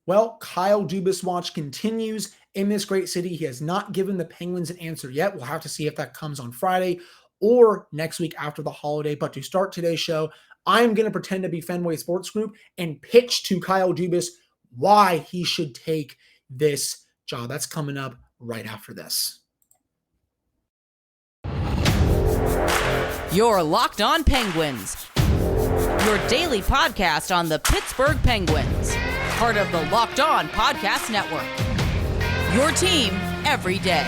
Well, Kyle Dubas watch continues in this great city. He has not given the Penguins an answer yet. We'll have to see if that comes on Friday or next week after the holiday. But to start today's show, I'm going to pretend to be Fenway Sports Group and pitch to Kyle Dubas why he should take this job. That's coming up right after this. You're Locked On Penguins, your daily podcast on the Pittsburgh Penguins, part of the Locked On Podcast Network, your team every day.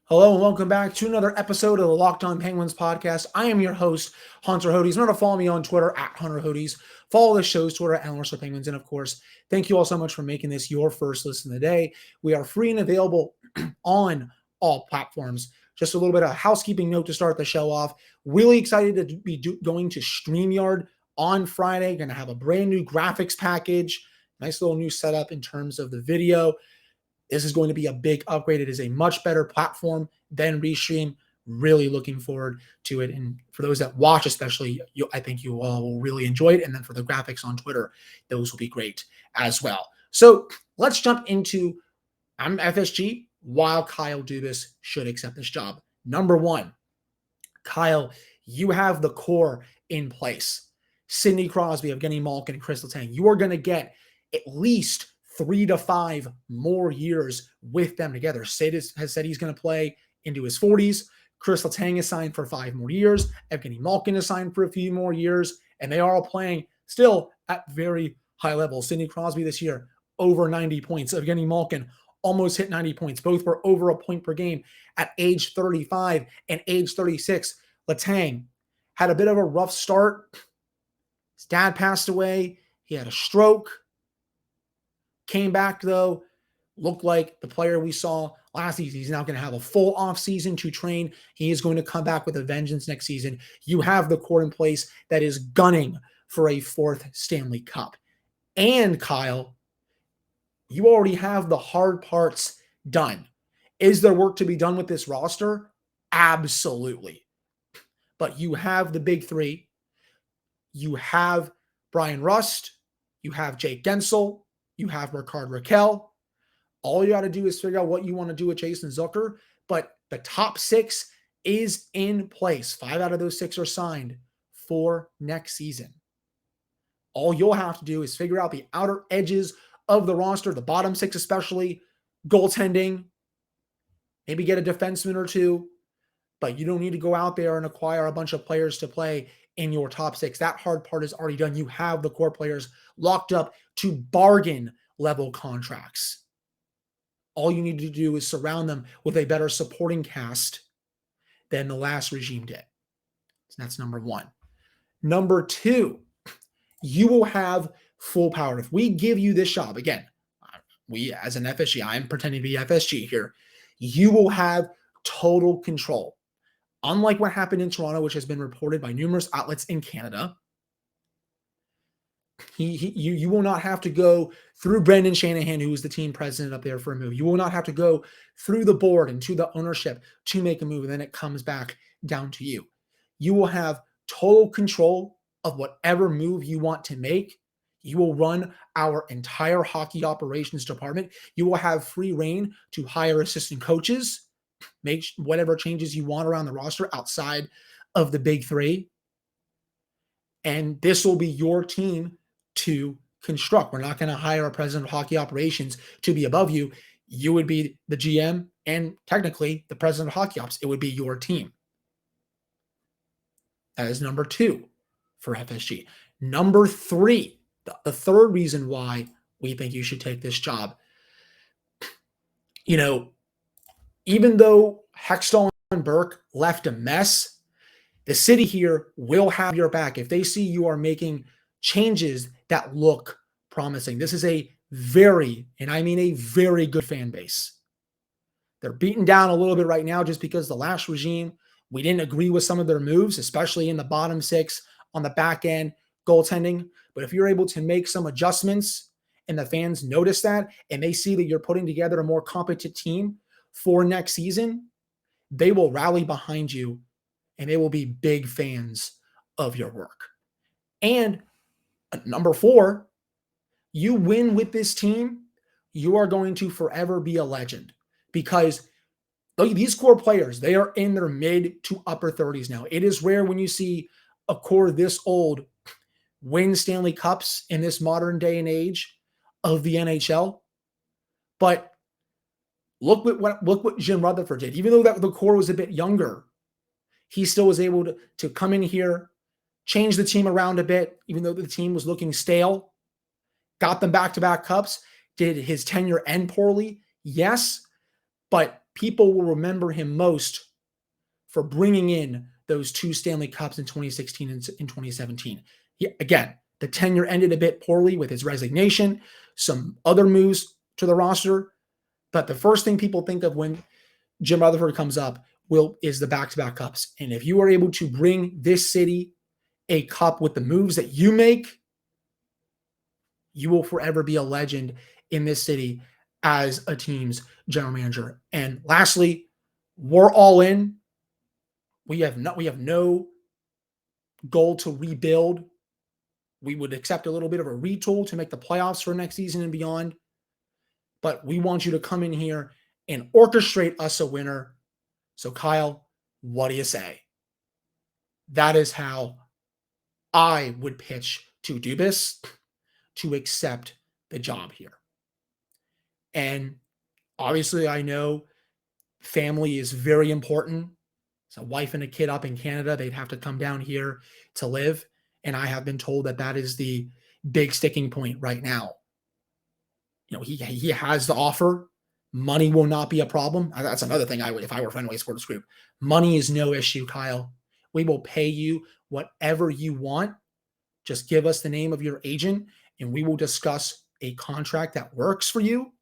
Hello and welcome back to another episode of the Locked On Penguins podcast. I am your host, Hunter Hodes. Remember to follow me on Twitter at Hunter Hodes. Follow the show's Twitter at Analyst of Penguins. And of course, thank you all so much for making this your first listen of the day. We are free and available on all platforms. Just a little bit of a housekeeping note to start the show off. Really excited to be going to StreamYard on Friday. Going to have a brand new graphics package. Nice little new setup in terms of the video. This is going to be a big upgrade. It is a much better platform than Restream. Really looking forward to it. And for those that watch, especially, I think you all will really enjoy it. And then for the graphics on Twitter, those will be great as well. So let's jump into FSG, while Kyle Dubas should accept this job. Number one, Kyle, you have the core in place. Sidney Crosby, Evgeny Malkin, and Chris Letang. You are going to get at least 3 to 5 more years with them together. Sid has said he's going to play into his 40s. Chris Letang is signed for 5 more years. Evgeny Malkin is signed for a few more years. And they are all playing still at very high levels. Sidney Crosby this year, over 90 points. Evgeny Malkin almost hit 90 points. Both were over a point per game at age 35 and age 36. Letang had a bit of a rough start. His dad passed away. He had a stroke. Came back, though, looked like the player we saw last season. He's now going to have a full offseason to train. He is going to come back with a vengeance next season. You have the core in place that is gunning for a 4th Stanley Cup. And, Kyle, you already have the hard parts done. Is there work to be done with this roster? Absolutely. But you have the big three. You have Brian Rust. You have Jake Gensel. You have Rickard Rakell. All you got to do is figure out what you want to do with Jason Zucker. But the top 6 is in place. 5 out of those 6 are signed for next season. All you'll have to do is figure out the outer edges of the roster, the bottom 6 especially, goaltending, maybe get a defenseman or 2. But you don't need to go out there and acquire a bunch of players to play in your top 6. That hard part is already done. You have the core players locked up to bargain level contracts. All you need to do is surround them with a better supporting cast than the last regime did. So that's number 1. Number 2, you will have full power. If we give you this job, again, we as an FSG, I'm pretending to be FSG here, you will have total control. Unlike what happened in Toronto, which has been reported by numerous outlets in Canada, you will not have to go through Brendan Shanahan, who is the team president up there, for a move. You will not have to go through the board and to the ownership to make a move, and then it comes back down to you. You will have total control of whatever move you want to make. You will run our entire hockey operations department. You will have free reign to hire assistant coaches, make whatever changes you want around the roster outside of the big 3. And this will be your team to construct. We're not going to hire a president of hockey operations to be above you. You would be the GM and technically the president of hockey ops. It would be your team. That is number 2 for FSG. Number 3, the third reason why we think you should take this job. Even though Hextall and Burke left a mess, the city here will have your back if they see you are making changes that look promising. This is a very, and I mean a very good fan base. They're beaten down a little bit right now just because the last regime, we didn't agree with some of their moves, especially in the bottom 6 on the back end goaltending. But if you're able to make some adjustments and the fans notice that and they see that you're putting together a more competent team, for next season, they will rally behind you and they will be big fans of your work. And number 4, you win with this team, you are going to forever be a legend because these core players, they are in their mid to upper 30s now. It is rare when you see a core this old win Stanley Cups in this modern day and age of the NHL. But look what Jim Rutherford did. Even though that the core was a bit younger, he still was able to come in here, change the team around a bit, even though the team was looking stale, got them back-to-back cups. Did his tenure end poorly? Yes, but people will remember him most for bringing in those 2 Stanley Cups in 2016 and in 2017. Again, the tenure ended a bit poorly with his resignation, some other moves to the roster, but the first thing people think of when Jim Rutherford comes up is the back-to-back cups. And if you are able to bring this city a cup with the moves that you make, you will forever be a legend in this city as a team's general manager. And lastly, we're all in. We have no goal to rebuild. We would accept a little bit of a retool to make the playoffs for next season and beyond. But we want you to come in here and orchestrate us a winner. So Kyle, what do you say? That is how I would pitch to Dubas to accept the job here. And obviously I know family is very important. So a wife and a kid up in Canada, they'd have to come down here to live. And I have been told that that is the big sticking point right now. You know, he has the offer. Money will not be a problem. That's another thing I would, if I were Fenway Sports Group. Money is no issue, Kyle. We will pay you whatever you want. Just give us the name of your agent and we will discuss a contract that works for you.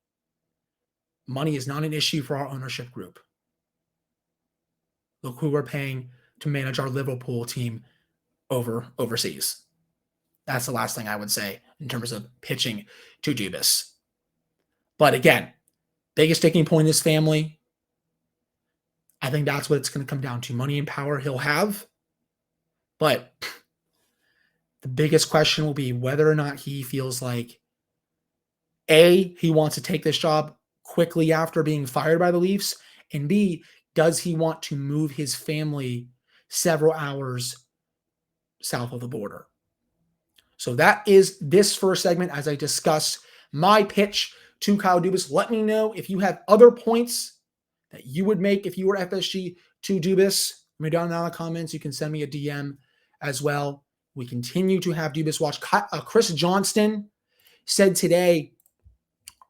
Money is not an issue for our ownership group. Look who we're paying to manage our Liverpool team overseas. That's the last thing I would say in terms of pitching to Dubas. But again, biggest sticking point is family. I think that's what it's going to come down to. Money and power he'll have. But the biggest question will be whether or not he feels like, A, he wants to take this job quickly after being fired by the Leafs, and B, does he want to move his family several hours south of the border? So that is this first segment as I discuss my pitch to Kyle Dubas. Let me know if you have other points that you would make if you were FSG to Dubas. Let me down in the comments. You can send me a DM as well. We continue to have Dubas watch. Chris Johnston said today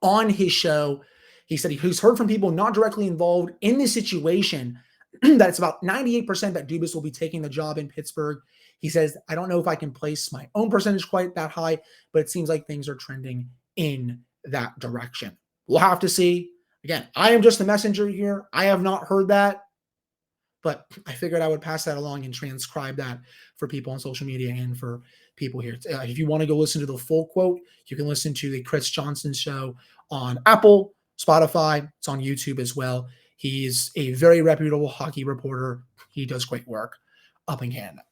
on his show, he said he's heard from people not directly involved in this situation that it's about 98% that Dubas will be taking the job in Pittsburgh. He says, I don't know if I can place my own percentage quite that high, but it seems like things are trending in that direction. We'll have to see. Again, I am just the messenger here. I have not heard that, but I figured I would pass that along and transcribe that for people on social media and for people here. If you want to go listen to the full quote, you can listen to the Chris Johnston show on Apple, Spotify. It's on YouTube as well. He's a very reputable hockey reporter. He does great work up in Canada.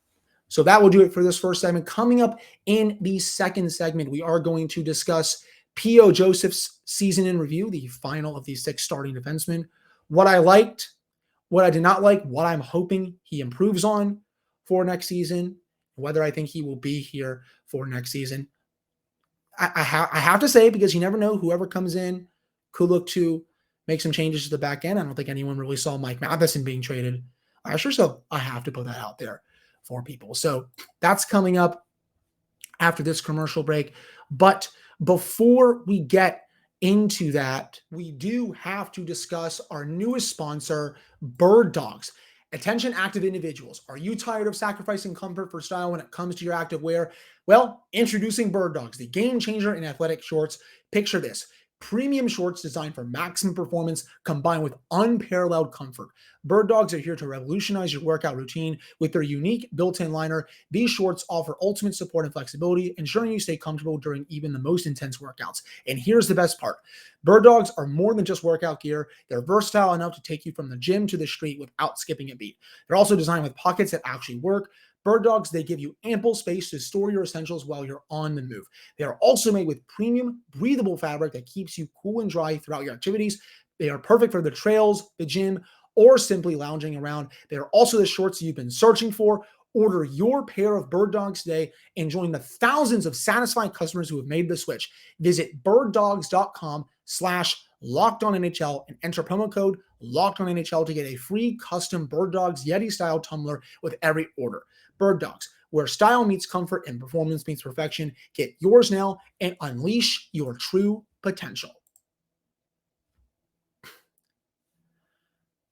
So that will do it for this first segment. Coming up in the second segment, we are going to discuss P.O. Joseph's season in review, the final of the 6 starting defensemen. What I liked, what I did not like, what I'm hoping he improves on for next season, whether I think he will be here for next season. I have to say, because you never know, whoever comes in could look to make some changes to the back end. I don't think anyone really saw Mike Matheson being traded. So I have to put that out there for people. So that's coming up after this commercial break. But before we get into that, we do have to discuss our newest sponsor, Bird Dogs. Attention active individuals. Are you tired of sacrificing comfort for style when it comes to your active wear? Well, introducing Bird Dogs, the game changer in athletic shorts. Picture this. Premium shorts designed for maximum performance combined with unparalleled comfort. Bird Dogs are here to revolutionize your workout routine with their unique built-in liner. These shorts offer ultimate support and flexibility, ensuring you stay comfortable during even the most intense workouts. And here's the best part. Bird Dogs are more than just workout gear. They're versatile enough to take you from the gym to the street without skipping a beat. They're also designed with pockets that actually work. Bird Dogs, they give you ample space to store your essentials while you're on the move. They are also made with premium, breathable fabric that keeps you cool and dry throughout your activities. They are perfect for the trails, the gym, or simply lounging around. They are also the shorts you've been searching for. Order your pair of Bird Dogs today and join the thousands of satisfied customers who have made the switch. Visit birddogs.com/LockedOnNHL and enter promo code LockedOnNHL to get a free custom Bird Dogs Yeti-style tumbler with every order. Bird Dogs, where style meets comfort and performance meets perfection. Get yours now and unleash your true potential.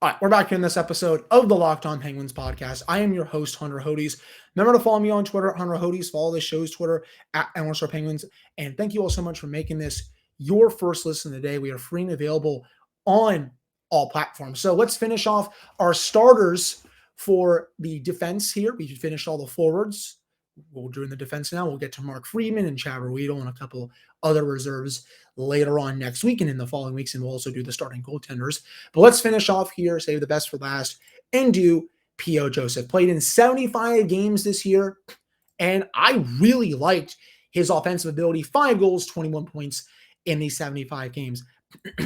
All right, we're back here in this episode of the Locked On Penguins podcast. I am your host, Hunter Hodes. Remember to follow me on Twitter, Hunter Hodes. Follow the show's Twitter @NorthStar And thank you all so much for making this your first listen of the day. We are free and available on all platforms. So let's finish off our starters for the defense here. We finished all the forwards. We're doing the defense now. We'll get to Mark Friedman and Chad Weedle and a couple other reserves later on next week and in the following weeks, and we'll also do the starting goaltenders. But let's finish off here, save the best for last, and do P.O. Joseph. Played in 75 games this year, and I really liked his offensive ability. 5 goals, 21 points in these 75 games.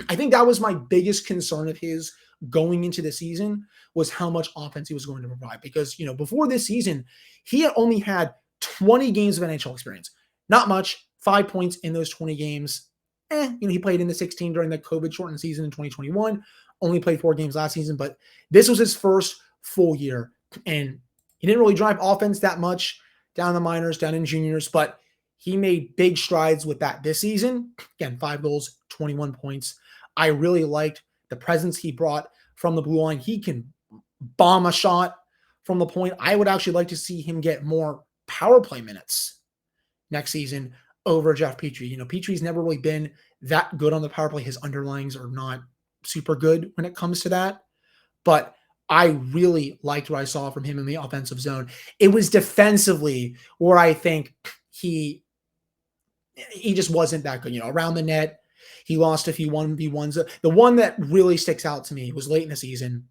I think that was my biggest concern of his going into the season, was how much offense he was going to provide. Because, before this season, he had only had 20 games of NHL experience. Not much, 5 points in those 20 games. He played in the 16 during the COVID-shortened season in 2021. Only played 4 games last season, but this was his first full year. And he didn't really drive offense that much down in the minors, down in juniors, but he made big strides with that this season. Again, 5 goals, 21 points. I really liked the presence he brought from the blue line. He can bomb a shot from the point. I would actually like to see him get more power play minutes next season over Jeff Petrie. Petrie's never really been that good on the power play. His underlings are not super good when it comes to that. But I really liked what I saw from him in the offensive zone. It was defensively where I think he just wasn't that good. Around the net, he lost a few 1v1s. The one that really sticks out to me was late in the season.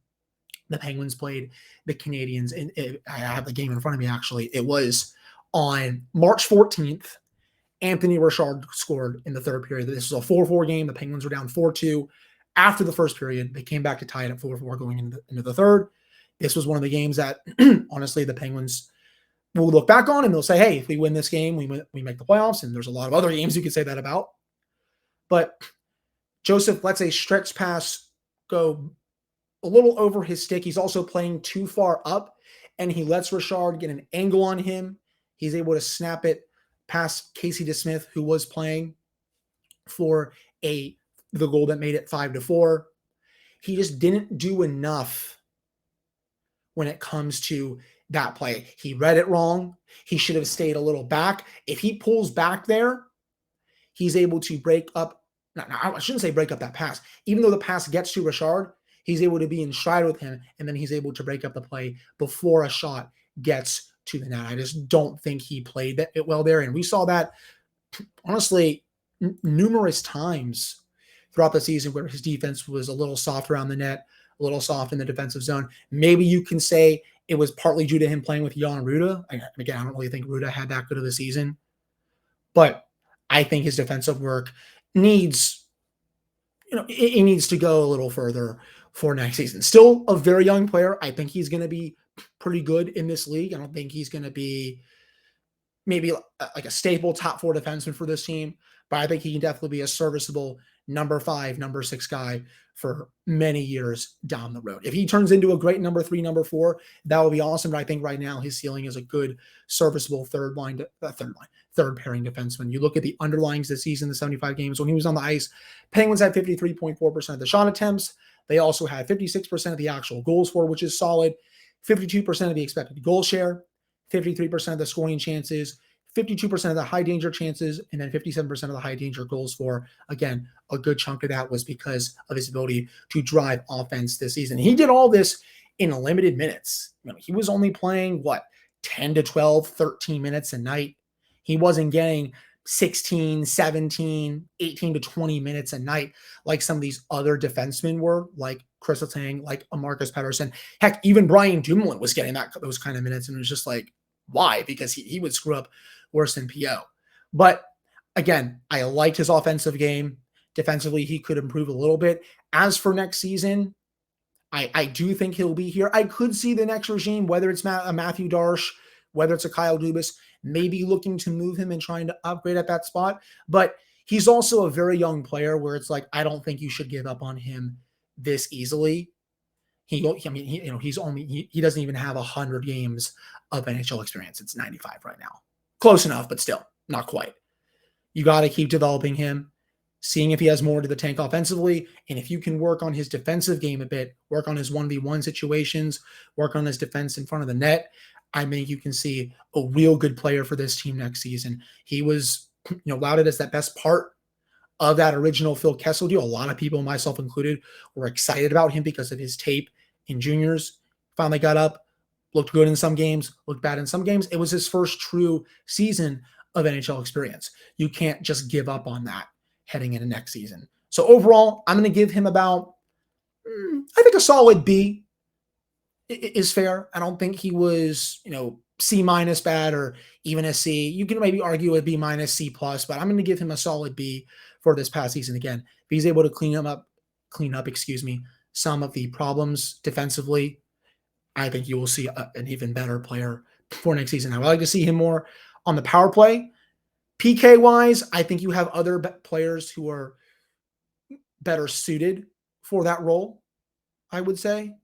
The Penguins played the Canadians, and I have the game in front of me, actually. It was on March 14th. Anthony Richard scored in the third period. This was a 4-4 game. The Penguins were down 4-2 after the first period. They came back to tie it at 4-4 going into the third. This was one of the games that, honestly, the Penguins will look back on, and they'll say, hey, if we win this game, we make the playoffs. And there's a lot of other games you could say that about. But Joseph lets a stretch pass go a little over his stick. He's also playing too far up, and he lets Richard get an angle on him. He's able to snap it past Casey DeSmith, who was playing for the goal that made it 5-4. He just didn't do enough when it comes to that play. He read it wrong. He should have stayed a little back. If he pulls back there, he's able to break up. I shouldn't say break up that pass. Even though the pass gets to Richard, he's able to be in stride with him, and then he's able to break up the play before a shot gets to the net. I just don't think he played it well there. And we saw that, honestly, numerous times throughout the season where his defense was a little soft around the net, a little soft in the defensive zone. Maybe you can say it was partly due to him playing with Jan Ruda. Again, I don't really think Ruda had that good of a season. But I think his defensive work needs, it needs to go a little further for next season. Still a very young player. I think he's going to be pretty good in this league. I don't think he's going to be maybe like a staple top 4 defenseman for this team, but I think he can definitely be a serviceable number 5, number 6 guy for many years down the road. If he turns into a great number 3, number 4, that would be awesome. But I think right now his ceiling is a good, serviceable third pairing defenseman. You look at the underlines this season, the 75 games when he was on the ice, Penguins had 53.4% of the shot attempts. They also had 56% of the actual goals for, which is solid. 52% of the expected goal share, 53% of the scoring chances, 52% of the high danger chances, and then 57% of the high danger goals for. Again, a good chunk of that was because of his ability to drive offense this season. He did all this in limited minutes. He was only playing, 10 to 12, 13 minutes a night. He wasn't getting 16, 17, 18 to 20 minutes a night like some of these other defensemen were, like Chris Letang, like Marcus Pettersson. Heck, even Brian Dumoulin was getting those kind of minutes, and it was just like, why? Because he would screw up worse than PO. But again, I liked his offensive game. Defensively, he could improve a little bit. As for next season, I do think he'll be here. I could see the next regime, whether it's a Matthew Darsh, whether it's a Kyle Dubas, maybe looking to move him and trying to upgrade at that spot. But he's also a very young player where it's like, I don't think you should give up on him this easily. He doesn't even have 100 games of NHL experience. It's 95 right now. Close enough, but still not quite. You got to keep developing him, seeing if he has more to the tank offensively. And if you can work on his defensive game a bit, work on his 1v1 situations, work on his defense in front of the net, I think you can see a real good player for this team next season. He was, lauded as that best part of that original Phil Kessel deal. A lot of people, myself included, were excited about him because of his tape in juniors. Finally got up, looked good in some games, looked bad in some games. It was his first true season of NHL experience. You can't just give up on that heading into next season. So overall, I'm going to give him about, I think a solid B is fair. I don't think he was, C- bad or even a C. You can maybe argue a B-, C+, but I'm going to give him a solid B for this past season. Again, if he's able to clean up, some of the problems defensively, I think you will see an even better player for next season. I would like to see him more on the power play. PK-wise, I think you have other players who are better suited for that role, I would say.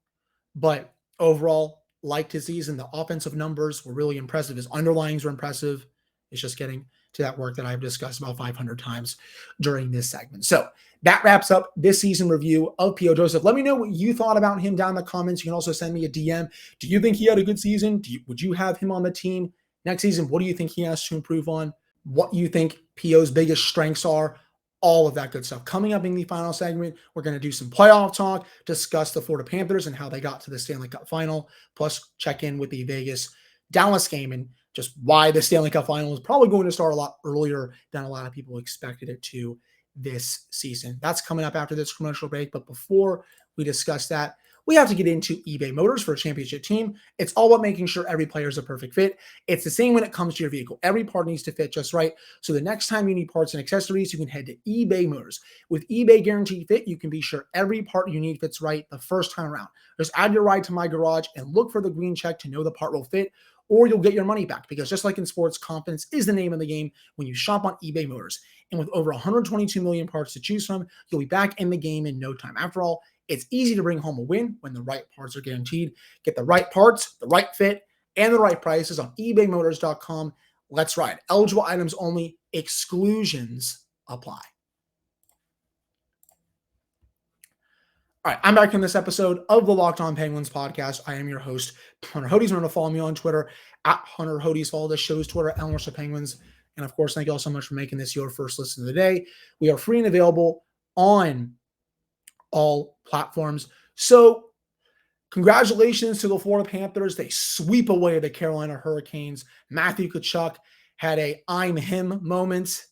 But overall, liked his season. The offensive numbers were really impressive. His underlyings were impressive. It's just getting to that work that I've discussed about 500 times during this segment. So that wraps up this season review of P.O. Joseph. Let me know what you thought about him down in the comments. You can also send me a DM. Do you think he had a good season? Would you have him on the team next season? What do you think he has to improve on? What you think P.O.'s biggest strengths are? All of that good stuff. Coming up in the final segment, we're going to do some playoff talk, discuss the Florida Panthers and how they got to the Stanley Cup Final, plus check in with the Vegas-Dallas game and just why the Stanley Cup Final is probably going to start a lot earlier than a lot of people expected it to this season. That's coming up after this commercial break. But before we discuss that, we have to get into eBay Motors for a championship team. It's all about making sure every player is a perfect fit. It's the same when it comes to your vehicle. Every part needs to fit just right. So the next time you need parts and accessories, you can head to eBay Motors. With eBay Guaranteed Fit, you can be sure every part you need fits right the first time around. Just add your ride to my garage and look for the green check to know the part will fit, or you'll get your money back. Because just like in sports, confidence is the name of the game when you shop on eBay Motors. And with over 122 million parts to choose from, you'll be back in the game in no time. After all, it's easy to bring home a win when the right parts are guaranteed. Get the right parts, the right fit, and the right prices on ebaymotors.com. Let's ride. Eligible items only. Exclusions apply. All right, I'm back in this episode of the Locked On Penguins podcast. I am your host, Hunter Hodes. Remember to follow me on Twitter at Hunter Hodes. Follow the show's Twitter at Elmhurst Penguins. And of course, thank you all so much for making this your first listen of the day. We are free and available on all platforms. So congratulations to the Florida Panthers. They sweep away the Carolina Hurricanes. Matthew Tkachuk had a I'm him moment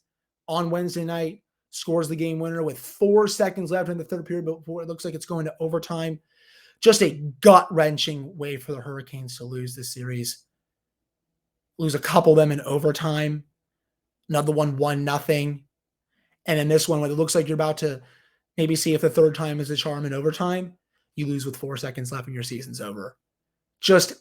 on Wednesday night, scores the game winner with 4 seconds left in the third period before it looks like it's going to overtime. Just a gut-wrenching way for the Hurricanes to lose this series. Lose a couple of them in overtime. Another one 1-0. And then this one, when it looks like you're about to maybe see if the third time is a charm in overtime, you lose with 4 seconds left and your season's over. Just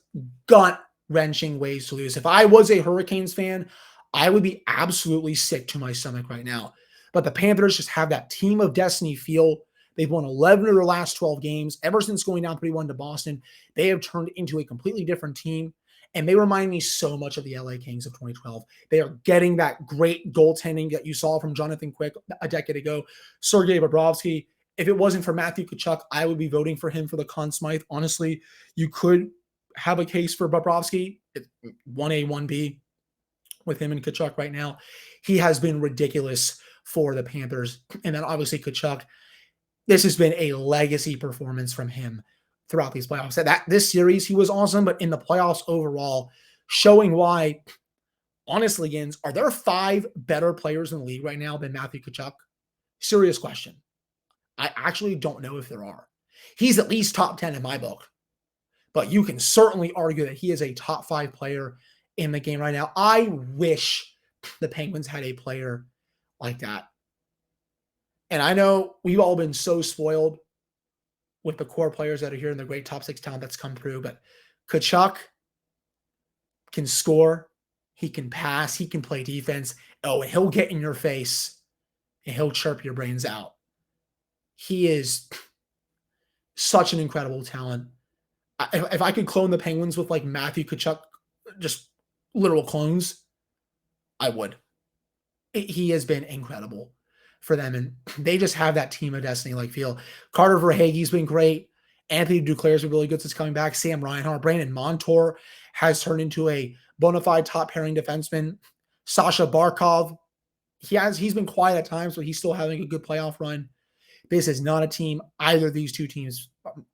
gut-wrenching ways to lose. If I was a Hurricanes fan, I would be absolutely sick to my stomach right now. But the Panthers just have that team of destiny feel. They've won 11 of their last 12 games. Ever since going down 3-1 to Boston, they have turned into a completely different team. And they remind me so much of the LA Kings of 2012. They are getting that great goaltending that you saw from Jonathan Quick a decade ago. Sergei Bobrovsky. If it wasn't for Matthew Tkachuk, I would be voting for him for the Conn Smythe. Honestly, you could have a case for Bobrovsky. 1A, 1B. with him and Tkachuk right now. He has been ridiculous for the Panthers. And then obviously Tkachuk, this has been a legacy performance from him throughout these playoffs. This series, he was awesome, but in the playoffs overall, showing why, honestly, Gins, are there 5 better players in the league right now than Matthew Tkachuk? Serious question. I actually don't know if there are. He's at least top 10 in my book, but you can certainly argue that he is a top 5 player in the game right now. I wish the Penguins had a player like that. And I know we've all been so spoiled with the core players that are here in the great top 6 talent that's come through, but Tkachuk can score, he can pass, he can play defense. Oh, and he'll get in your face and he'll chirp your brains out. He is such an incredible talent. If I could clone the Penguins with like Matthew Tkachuk, just literal clones, I would. He has been incredible for them, and they just have that team of destiny like feel. Carter Verhaeghe's been great. Anthony Duclair's been really good since coming back. Sam Reinhart, Brandon Montour has turned into a bona fide top pairing defenseman. Sasha Barkov, he's been quiet at times, but he's still having a good playoff run. This is not a team, either of these two teams.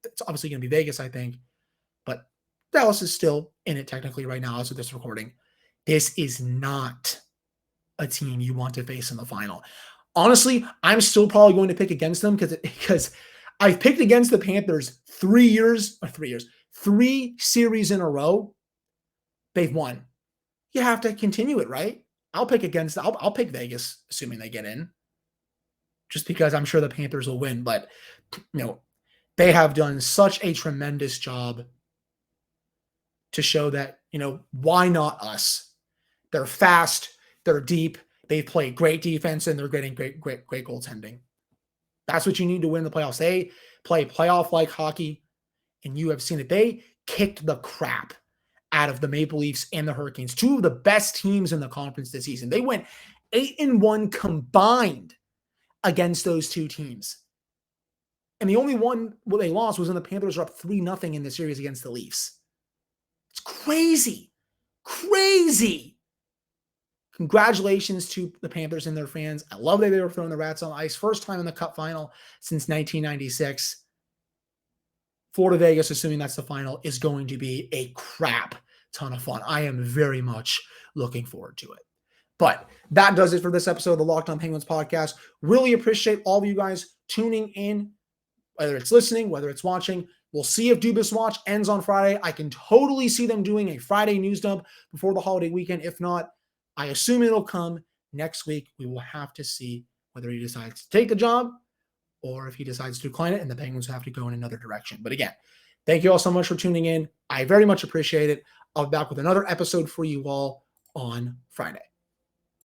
It's obviously going to be Vegas, I think, but Dallas is still in it technically right now as of this recording. This is not a team you want to face in the final. Honestly, I'm still probably going to pick against them because I've picked against the Panthers 3 series in a row. They've won. You have to continue it, right? I'll pick Vegas, assuming they get in, just because I'm sure the Panthers will win. But they have done such a tremendous job to show that, why not us? They're fast, they're deep, they play great defense, and they're getting great goaltending. That's what you need to win the playoffs. They play playoff-like hockey, and you have seen it. They kicked the crap out of the Maple Leafs and the Hurricanes, 2 of the best teams in the conference this season. They went 8-1 combined against those 2 teams. And the only one they lost was when the Panthers were up 3-0 in the series against the Leafs. It's crazy. Crazy. Congratulations to the Panthers and their fans. I love that they were throwing the Rats on ice. First time in the Cup Final since 1996. Florida Vegas, assuming that's the final, is going to be a crap ton of fun. I am very much looking forward to it. But that does it for this episode of the Locked On Penguins podcast. Really appreciate all of you guys tuning in, whether it's listening, whether it's watching. We'll see if Dubas Watch ends on Friday. I can totally see them doing a Friday news dump before the holiday weekend. If not, I assume it'll come next week. We will have to see whether he decides to take the job or if he decides to decline it and the Penguins have to go in another direction. But again, thank you all so much for tuning in. I very much appreciate it. I'll be back with another episode for you all on Friday.